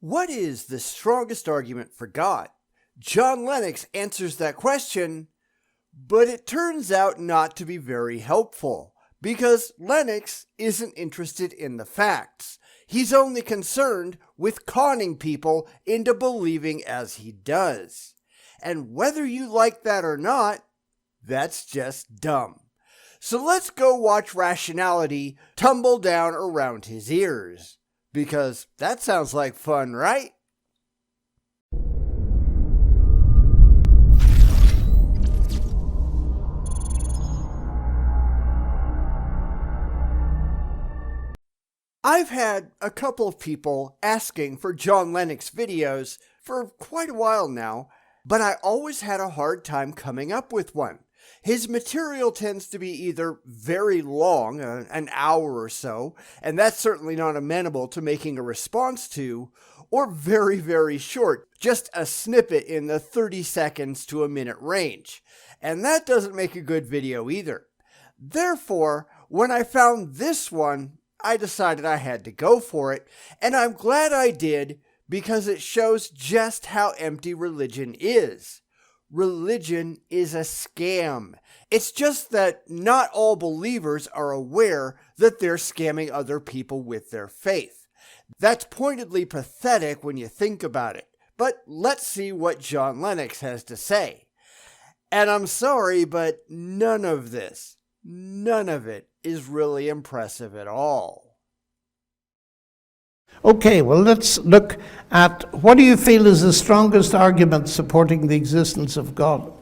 What is the strongest argument for God? John Lennox answers that question, but it turns out not to be very helpful, because Lennox isn't interested in the facts. He's only concerned with conning people into believing as he does. And whether you like that or not, that's just dumb. So let's go watch rationality tumble down around his ears. Because that sounds like fun, right? I've had a couple of people asking for John Lennox videos for quite a while now, but I always had a hard time coming up with one. His material tends to be either very long, an hour or so, and that's certainly not amenable to making a response to, or very, very short, just a snippet in the 30 seconds to a minute range. And that doesn't make a good video either. Therefore, when I found this one, I decided I had to go for it, and I'm glad I did because it shows just how empty religion is. Religion is a scam. It's just that not all believers are aware that they're scamming other people with their faith. That's pointedly pathetic when you think about it. But let's see what John Lennox has to say. And I'm sorry, but none of it is really impressive at all. Okay, well, let's look at what do you feel is the strongest argument supporting the existence of God?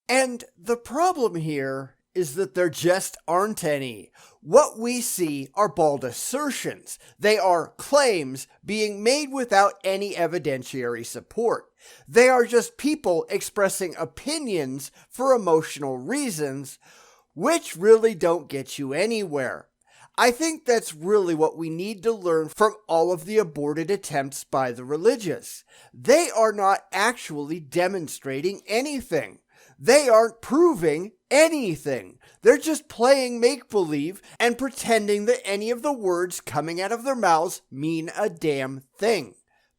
And the problem here is that there just aren't any. What we see are bald assertions. They are claims being made without any evidentiary support. They are just people expressing opinions for emotional reasons, which really don't get you anywhere. I think that's really what we need to learn from all of the aborted attempts by the religious. They are not actually demonstrating anything. They aren't proving anything. They're just playing make-believe and pretending that any of the words coming out of their mouths mean a damn thing.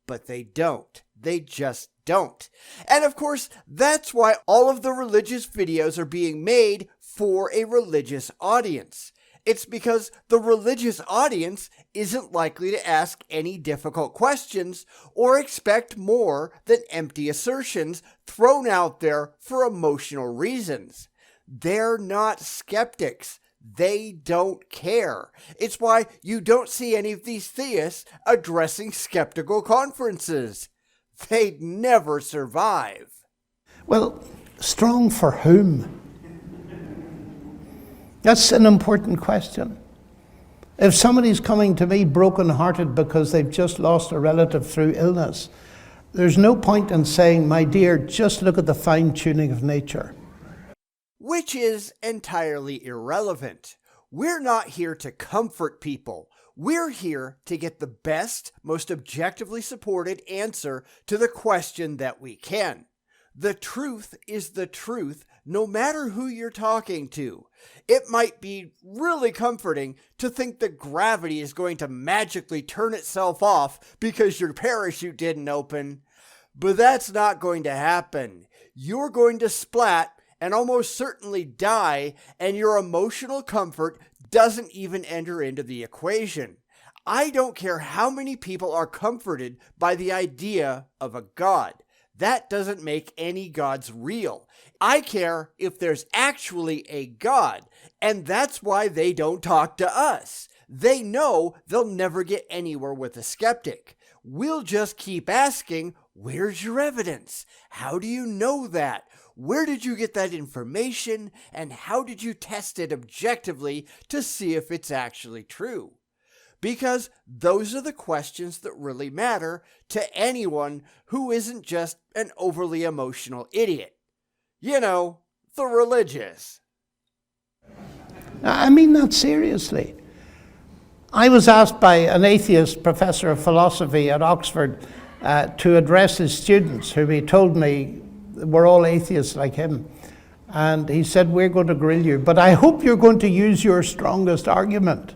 But they don't. They just don't. And of course, that's why all of the religious videos are being made for a religious audience. It's because the religious audience isn't likely to ask any difficult questions or expect more than empty assertions thrown out there for emotional reasons. They're not skeptics. They don't care. It's why you don't see any of these theists addressing skeptical conferences. They'd never survive. Well, strong for whom? That's an important question. If somebody's coming to me broken-hearted because they've just lost a relative through illness, there's no point in saying, my dear, just look at the fine-tuning of nature. Which is entirely irrelevant. We're not here to comfort people. We're here to get the best, most objectively supported answer to the question that we can. The truth is the truth, no matter who you're talking to. It might be really comforting to think that gravity is going to magically turn itself off because your parachute didn't open, but that's not going to happen. You're going to splat and almost certainly die, and your emotional comfort doesn't even enter into the equation. I don't care how many people are comforted by the idea of a God. That doesn't make any gods real. I care if there's actually a God, and that's why they don't talk to us. They know they'll never get anywhere with a skeptic. We'll just keep asking, where's your evidence? How do you know that? Where did you get that information? And how did you test it objectively to see if it's actually true? Because those are the questions that really matter to anyone who isn't just an overly emotional idiot. You know, the religious. I mean that seriously. I was asked by an atheist professor of philosophy at Oxford to address his students, who he told me were all atheists like him. And he said, we're going to grill you, but I hope you're going to use your strongest argument.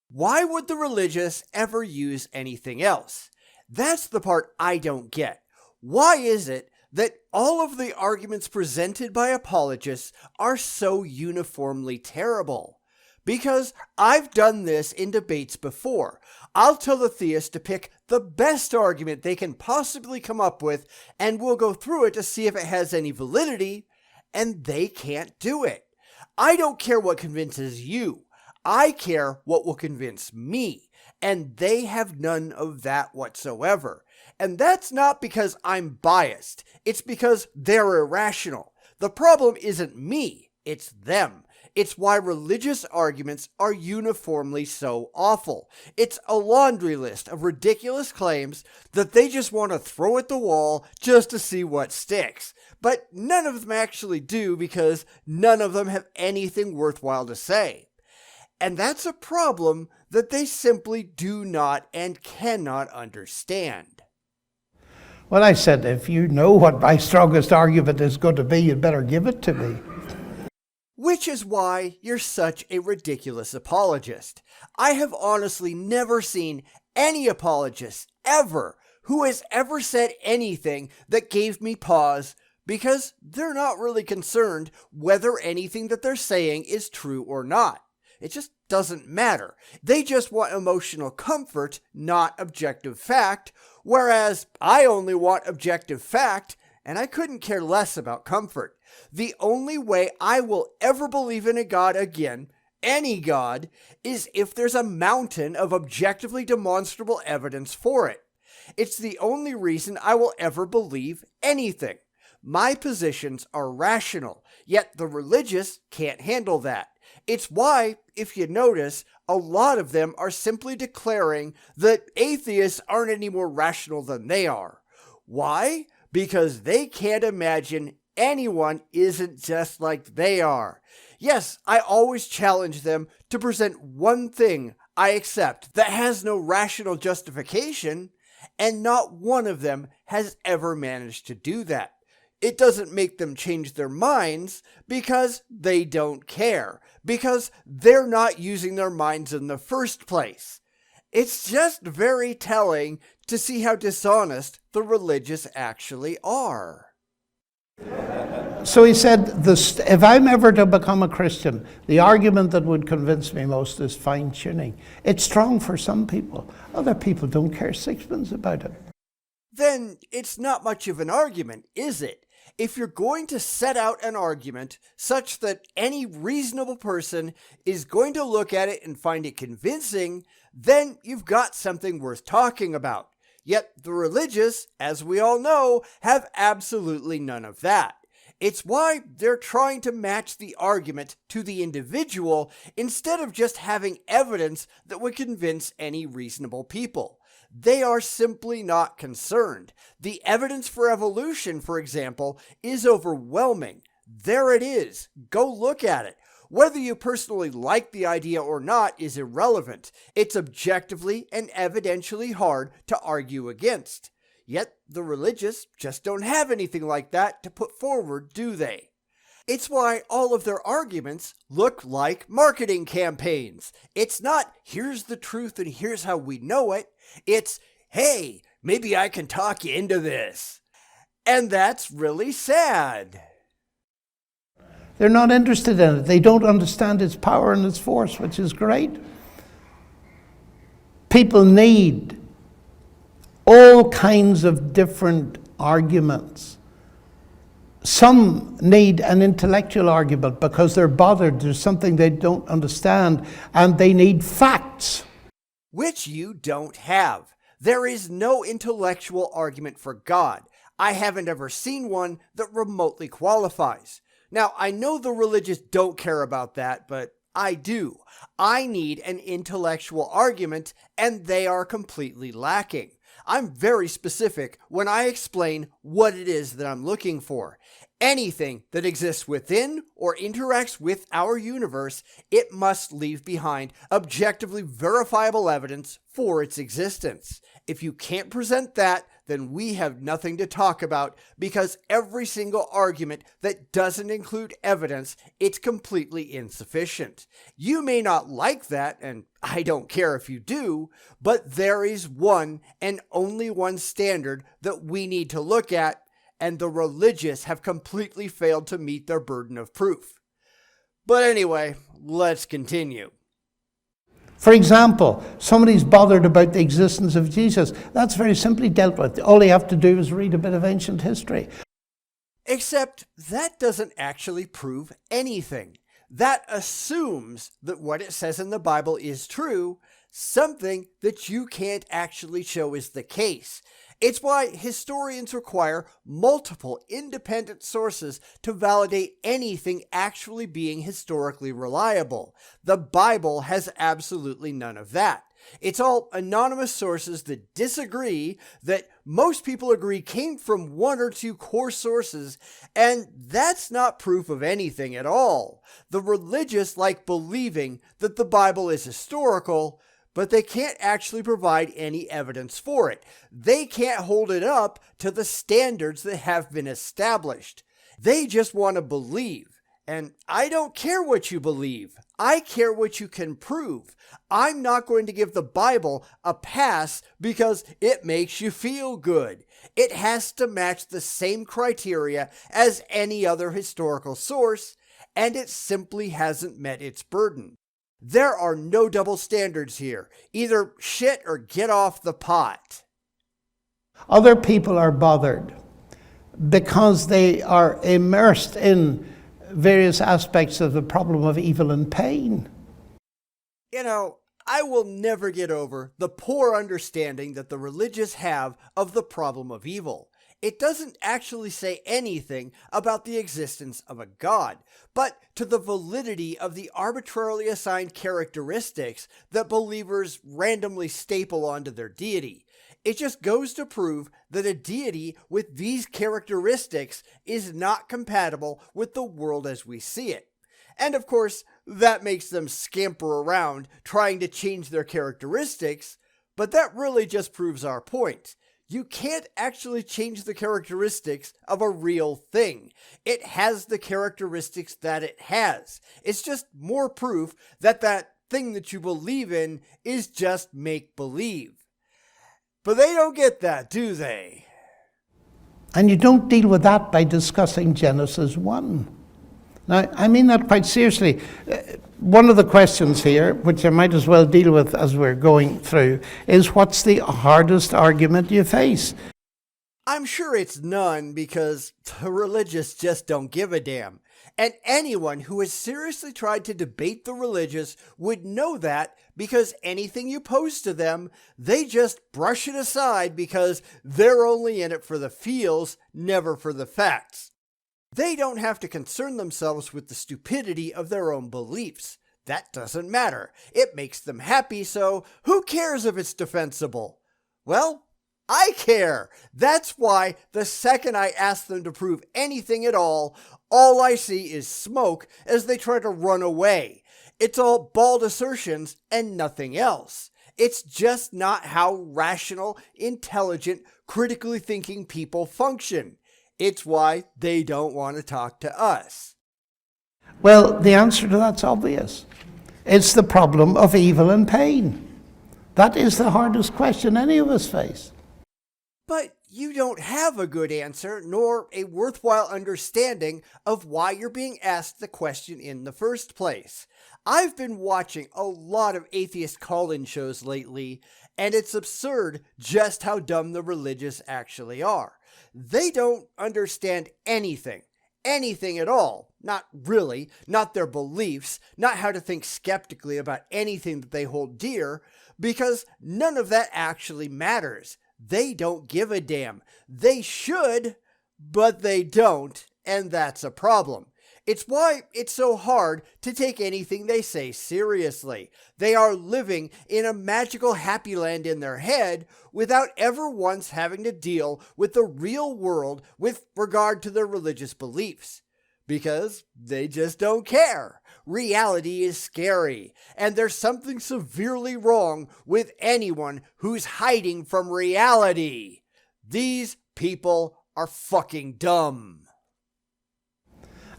Why would the religious ever use anything else? That's the part I don't get. Why is it that all of the arguments presented by apologists are so uniformly terrible? Because I've done this in debates before. I'll tell the theist to pick the best argument they can possibly come up with, and we'll go through it to see if it has any validity, and they can't do it. I don't care what convinces you. I care what will convince me, and they have none of that whatsoever. And that's not because I'm biased. It's because they're irrational. The problem isn't me, it's them. It's why religious arguments are uniformly so awful. It's a laundry list of ridiculous claims that they just want to throw at the wall just to see what sticks. But none of them actually do, because none of them have anything worthwhile to say. And that's a problem that they simply do not and cannot understand. Well, I said, if you know what my strongest argument is going to be, you'd better give it to me. Which is why you're such a ridiculous apologist. I have honestly never seen any apologist ever who has ever said anything that gave me pause, because they're not really concerned whether anything that they're saying is true or not. It just doesn't matter. They just want emotional comfort, not objective fact, whereas I only want objective fact, and I couldn't care less about comfort. The only way I will ever believe in a God again, any God, is if there's a mountain of objectively demonstrable evidence for it. It's the only reason I will ever believe anything. My positions are rational, yet the religious can't handle that. It's why, if you notice, a lot of them are simply declaring that atheists aren't any more rational than they are. Why? Because they can't imagine anyone isn't just like they are. Yes, I always challenge them to present one thing I accept that has no rational justification, and not one of them has ever managed to do that. It doesn't make them change their minds, because they don't care, because they're not using their minds in the first place. It's just very telling to see how dishonest the religious actually are. So he said, if I'm ever to become a Christian, the argument that would convince me most is fine-tuning. It's strong for some people. Other people don't care sixpence about it. Then it's not much of an argument, is it? If you're going to set out an argument such that any reasonable person is going to look at it and find it convincing, then you've got something worth talking about. Yet the religious, as we all know, have absolutely none of that. It's why they're trying to match the argument to the individual instead of just having evidence that would convince any reasonable people. They are simply not concerned. The evidence for evolution, for example, is overwhelming. There it is. Go look at it. Whether you personally like the idea or not is irrelevant. It's objectively and evidentially hard to argue against. Yet the religious just don't have anything like that to put forward, do they? It's why all of their arguments look like marketing campaigns. It's not, here's the truth and here's how we know it. It's, hey, maybe I can talk you into this. And that's really sad. They're not interested in it. They don't understand its power and its force, which is great. People need all kinds of different arguments. Some need an intellectual argument because they're bothered. There's something they don't understand, and they need facts. Which you don't have. There is no intellectual argument for God. I haven't ever seen one that remotely qualifies. Now, I know the religious don't care about that, but I do. I need an intellectual argument, and they are completely lacking. I'm very specific when I explain what it is that I'm looking for. Anything that exists within or interacts with our universe, it must leave behind objectively verifiable evidence for its existence. If you can't present that, then we have nothing to talk about, because every single argument that doesn't include evidence, it's completely insufficient. You may not like that, and I don't care if you do, but there is one and only one standard that we need to look at, and the religious have completely failed to meet their burden of proof. But anyway, let's continue. For example, somebody's bothered about the existence of Jesus. That's very simply dealt with. All you have to do is read a bit of ancient history. Except that doesn't actually prove anything. That assumes that what it says in the Bible is true, something that you can't actually show is the case. It's why historians require multiple independent sources to validate anything actually being historically reliable. The Bible has absolutely none of that. It's all anonymous sources that disagree, that most people agree came from one or two core sources, and that's not proof of anything at all. The religious like believing that the Bible is historical, but they can't actually provide any evidence for it. They can't hold it up to the standards that have been established. They just want to believe. And I don't care what you believe. I care what you can prove. I'm not going to give the Bible a pass because it makes you feel good. It has to match the same criteria as any other historical source, and it simply hasn't met its burden. There are no double standards here. Either shit or get off the pot. Other people are bothered because they are immersed in various aspects of the problem of evil and pain. You know, I will never get over the poor understanding that the religious have of the problem of evil. It doesn't actually say anything about the existence of a God, but to the validity of the arbitrarily assigned characteristics that believers randomly staple onto their deity. It just goes to prove that a deity with these characteristics is not compatible with the world as we see it. And of course, that makes them scamper around trying to change their characteristics, but that really just proves our point. You can't actually change the characteristics of a real thing. It has the characteristics that it has. It's just more proof that that thing that you believe in is just make-believe. But they don't get that, do they? And you don't deal with that by discussing Genesis 1. Now, I mean that quite seriously. One of the questions here, which I might as well deal with as we're going through, is what's the hardest argument you face? I'm sure it's none, because the religious just don't give a damn. And anyone who has seriously tried to debate the religious would know that, because anything you pose to them, they just brush it aside because they're only in it for the feels, never for the facts. They don't have to concern themselves with the stupidity of their own beliefs. That doesn't matter. It makes them happy, so who cares if it's defensible? Well, I care. That's why the second I ask them to prove anything at all I see is smoke as they try to run away. It's all bald assertions and nothing else. It's just not how rational, intelligent, critically thinking people function. It's why they don't want to talk to us. Well, the answer to that's obvious. It's the problem of evil and pain. That is the hardest question any of us face. But you don't have a good answer, nor a worthwhile understanding of why you're being asked the question in the first place. I've been watching a lot of atheist call-in shows lately, and it's absurd just how dumb the religious actually are. They don't understand anything at all. Not really, not their beliefs, not how to think skeptically about anything that they hold dear, because none of that actually matters. They don't give a damn. They should, but they don't, and that's a problem. It's why it's so hard to take anything they say seriously. They are living in a magical happy land in their head without ever once having to deal with the real world with regard to their religious beliefs. Because they just don't care. Reality is scary, and there's something severely wrong with anyone who's hiding from reality. These people are fucking dumb.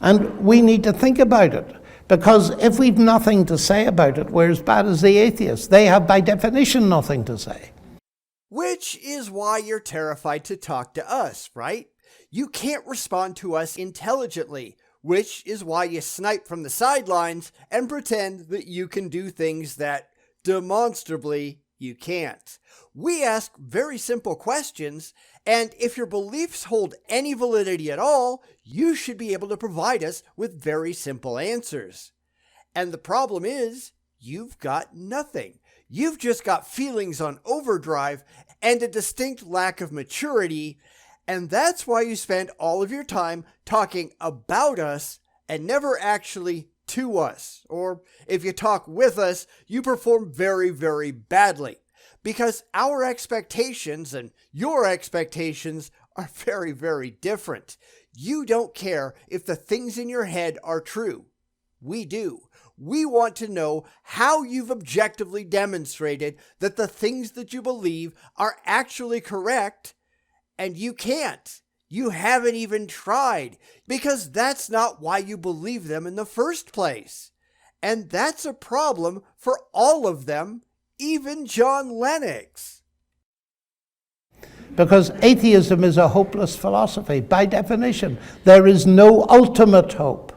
And we need to think about it, because if we've nothing to say about it, we're as bad as the atheists. They have, by definition, nothing to say. Which is why you're terrified to talk to us, right? You can't respond to us intelligently, which is why you snipe from the sidelines and pretend that you can do things that, demonstrably, you can't. We ask very simple questions, and if your beliefs hold any validity at all, you should be able to provide us with very simple answers. And the problem is, you've got nothing. You've just got feelings on overdrive and a distinct lack of maturity, and that's why you spend all of your time talking about us and never actually to us. Or if you talk with us, you perform very, very badly. Because our expectations and your expectations are very, very different. You don't care if the things in your head are true. We do. We want to know how you've objectively demonstrated that the things that you believe are actually correct, and you can't. You haven't even tried, because that's not why you believe them in the first place. And that's a problem for all of them, even John Lennox. Because atheism is a hopeless philosophy. By definition, there is no ultimate hope.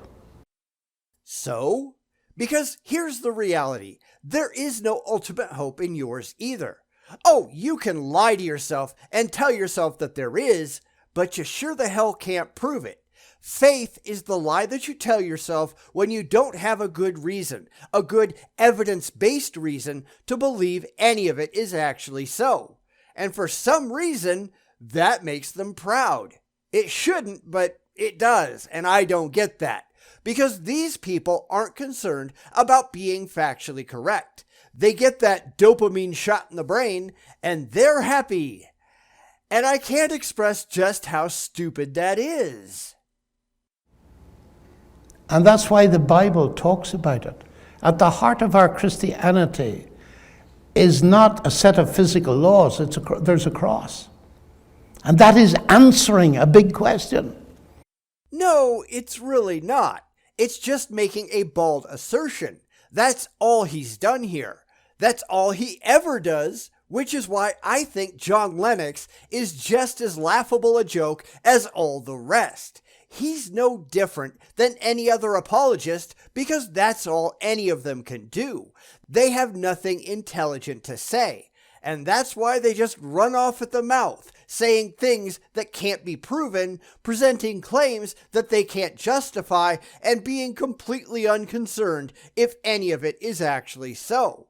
So? Because here's the reality. There is no ultimate hope in yours either. Oh, you can lie to yourself and tell yourself that there is, but you sure the hell can't prove it. Faith is the lie that you tell yourself when you don't have a good reason, a good evidence-based reason to believe any of it is actually so. And for some reason, that makes them proud. It shouldn't, but it does, and I don't get that. Because these people aren't concerned about being factually correct. They get that dopamine shot in the brain, and they're happy. And I can't express just how stupid that is. And that's why the Bible talks about it. At the heart of our Christianity is not a set of physical laws, there's a cross. And that is answering a big question. No, it's really not. It's just making a bald assertion. That's all he's done here. That's all he ever does, which is why I think John Lennox is just as laughable a joke as all the rest. He's no different than any other apologist because that's all any of them can do. They have nothing intelligent to say, and that's why they just run off at the mouth, saying things that can't be proven, presenting claims that they can't justify, and being completely unconcerned if any of it is actually so.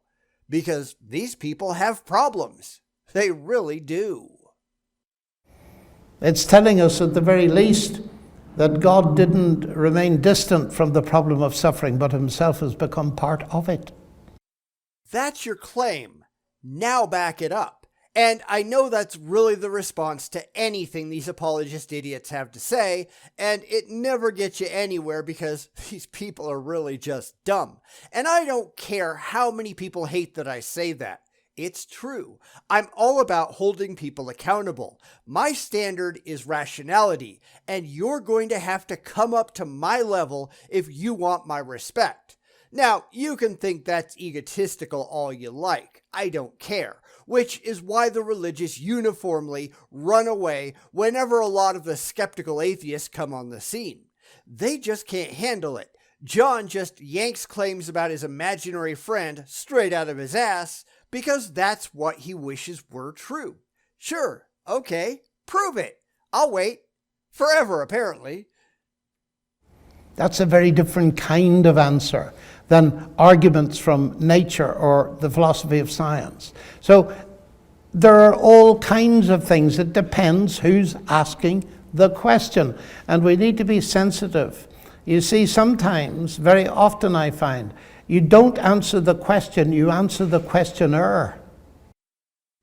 Because these people have problems. They really do. It's telling us at the very least that God didn't remain distant from the problem of suffering, but himself has become part of it. That's your claim. Now back it up. And I know that's really the response to anything these apologist idiots have to say, and it never gets you anywhere because these people are really just dumb. And I don't care how many people hate that I say that. It's true. I'm all about holding people accountable. My standard is rationality, and you're going to have to come up to my level if you want my respect. Now, you can think that's egotistical all you like. I don't care. Which is why the religious uniformly run away whenever a lot of the skeptical atheists come on the scene. They just can't handle it. John just yanks claims about his imaginary friend straight out of his ass because that's what he wishes were true. Sure, okay, prove it. I'll wait. Forever, apparently. That's a very different kind of answer than arguments from nature or the philosophy of science. So there are all kinds of things. It depends who's asking the question. And we need to be sensitive. You see, sometimes, very often I find, you don't answer the question, you answer the questioner.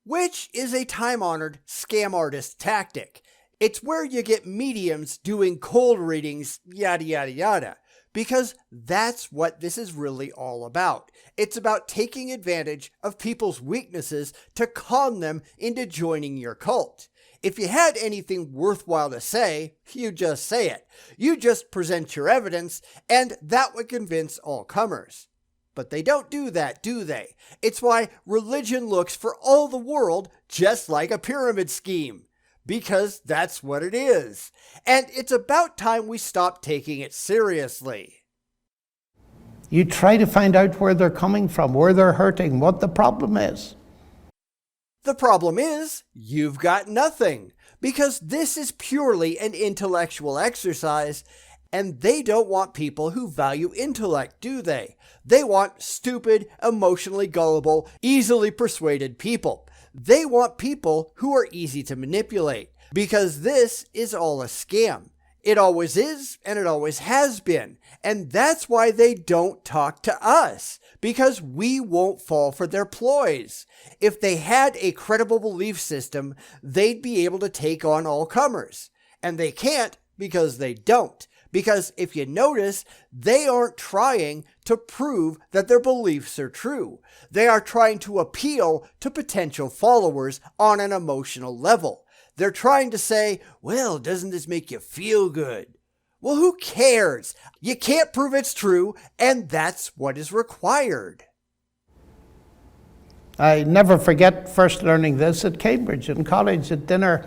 Which is a time-honored scam artist tactic. It's where you get mediums doing cold readings, yada yada yada. Because that's what this is really all about. It's about taking advantage of people's weaknesses to con them into joining your cult. If you had anything worthwhile to say, you just say it. You just present your evidence, and that would convince all comers. But they don't do that, do they? It's why religion looks for all the world just like a pyramid scheme. Because that's what it is. And it's about time we stop taking it seriously. You try to find out where they're coming from, where they're hurting, what the problem is. The problem is, you've got nothing. Because this is purely an intellectual exercise, and they don't want people who value intellect, do they? They want stupid, emotionally gullible, easily persuaded people. They want people who are easy to manipulate, because this is all a scam. It always is, and it always has been. And that's why they don't talk to us, because we won't fall for their ploys. If they had a credible belief system, they'd be able to take on all comers. And they can't because they don't. Because if you notice, they aren't trying to prove that their beliefs are true. They are trying to appeal to potential followers on an emotional level. They're trying to say, well, doesn't this make you feel good? Well, who cares? You can't prove it's true, and that's what is required. I never forget first learning this at Cambridge in college at dinner.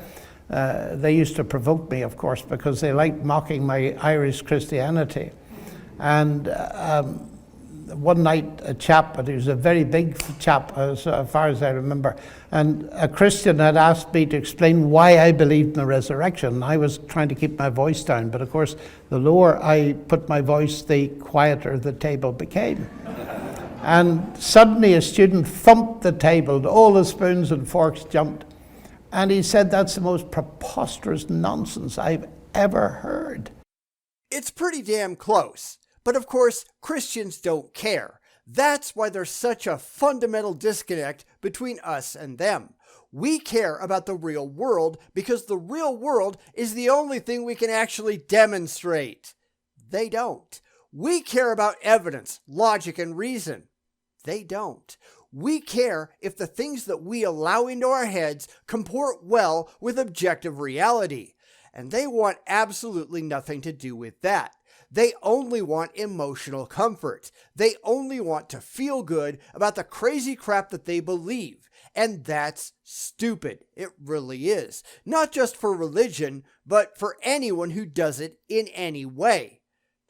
They used to provoke me, of course, because they liked mocking my Irish Christianity. And one night, a chap, but he was a very big chap as far as I remember, and a Christian had asked me to explain why I believed in the resurrection. I was trying to keep my voice down, but of course, the lower I put my voice, the quieter the table became. And suddenly a student thumped the table, all the spoons and forks jumped. And he said, that's the most preposterous nonsense I've ever heard. It's pretty damn close. But of course, Christians don't care. That's why there's such a fundamental disconnect between us and them. We care about the real world because the real world is the only thing we can actually demonstrate. They don't. We care about evidence, logic, and reason. They don't. We care if the things that we allow into our heads comport well with objective reality. And they want absolutely nothing to do with that. They only want emotional comfort. They only want to feel good about the crazy crap that they believe. And that's stupid. It really is. Not just for religion, but for anyone who does it in any way.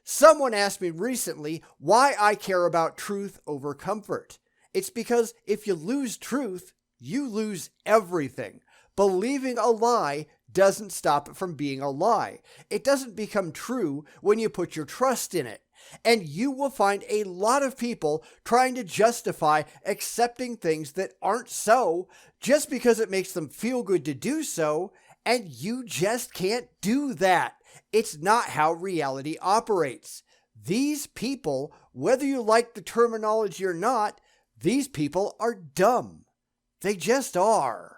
Someone asked me recently why I care about truth over comfort. It's because if you lose truth, you lose everything. Believing a lie doesn't stop it from being a lie. It doesn't become true when you put your trust in it. And you will find a lot of people trying to justify accepting things that aren't so just because it makes them feel good to do so, and you just can't do that. It's not how reality operates. These people, whether you like the terminology or not, these people are dumb. They just are.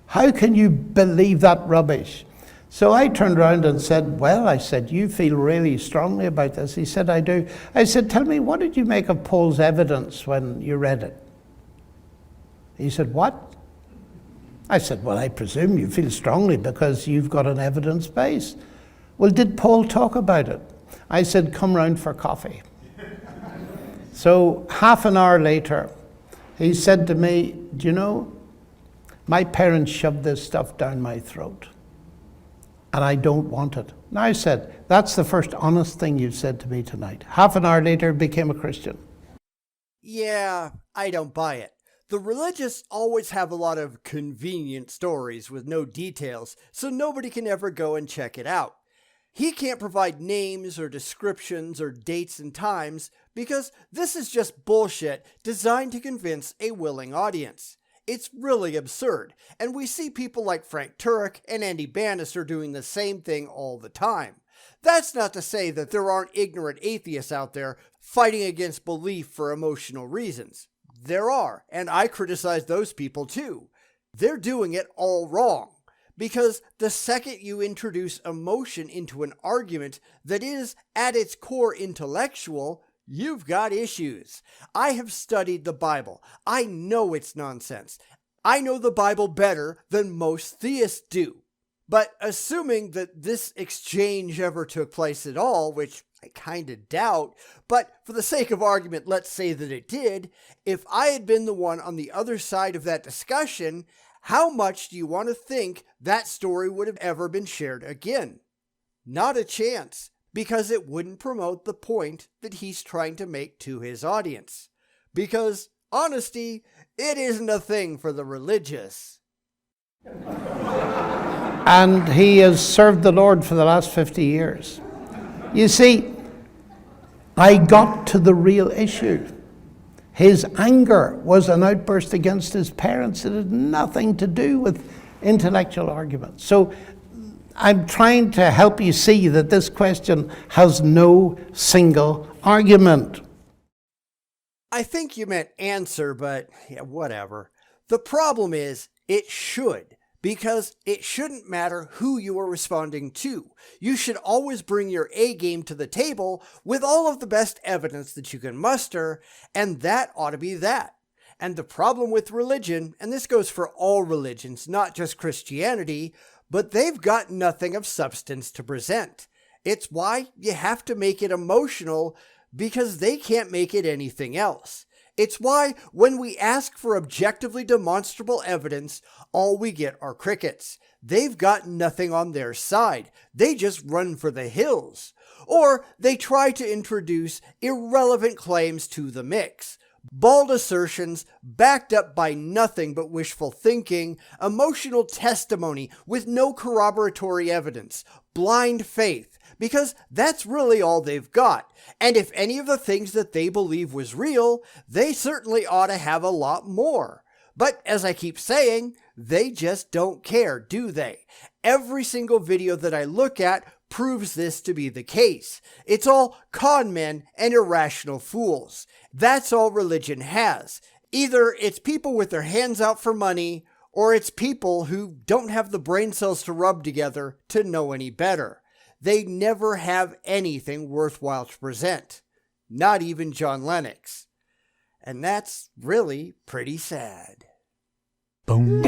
How can you believe that rubbish? So I turned around and said, well, I said, you feel really strongly about this. He said, I do. I said, tell me, what did you make of Paul's evidence when you read it? He said, what? I said, well, I presume you feel strongly because you've got an evidence base. Well, did Paul talk about it? I said, come round for coffee. So half an hour later, he said to me, do you know, my parents shoved this stuff down my throat, and I don't want it. And I said, that's the first honest thing you've said to me tonight. Half an hour later, became a Christian. Yeah, I don't buy it. The religious always have a lot of convenient stories with no details, so nobody can ever go and check it out. He can't provide names or descriptions or dates and times because this is just bullshit designed to convince a willing audience. It's really absurd, and we see people like Frank Turek and Andy Bannister doing the same thing all the time. That's not to say that there aren't ignorant atheists out there fighting against belief for emotional reasons. There are, and I criticize those people too. They're doing it all wrong. Because the second you introduce emotion into an argument that is, at its core, intellectual, you've got issues. I have studied the Bible. I know it's nonsense. I know the Bible better than most theists do. But assuming that this exchange ever took place at all, which I kind of doubt, but for the sake of argument, let's say that it did, if I had been the one on the other side of that discussion, how much do you want to think that story would have ever been shared again? Not a chance, because it wouldn't promote the point that he's trying to make to his audience. Because honesty, it isn't a thing for the religious. And he has served the Lord for the last 50 years. You see, I got to the real issue. His anger was an outburst against his parents. It had nothing to do with intellectual arguments. So I'm trying to help you see that this question has no single argument. I think you meant answer, but yeah, whatever. The problem is, it should. Because it shouldn't matter who you are responding to. You should always bring your A game to the table with all of the best evidence that you can muster, and that ought to be that. And the problem with religion, and this goes for all religions, not just Christianity, but they've got nothing of substance to present. It's why you have to make it emotional, because they can't make it anything else. It's why when we ask for objectively demonstrable evidence, all we get are crickets. They've got nothing on their side. They just run for the hills. Or they try to introduce irrelevant claims to the mix. Bald assertions backed up by nothing but wishful thinking, emotional testimony with no corroboratory evidence, blind faith, because that's really all they've got. And if any of the things that they believe was real, they certainly ought to have a lot more. But as I keep saying, they just don't care, do they? Every single video that I look at proves this to be the case. It's all con men and irrational fools. That's all religion has. Either it's people with their hands out for money, or it's people who don't have the brain cells to rub together to know any better. They never have anything worthwhile to present. Not even John Lennox. And that's really pretty sad. Bum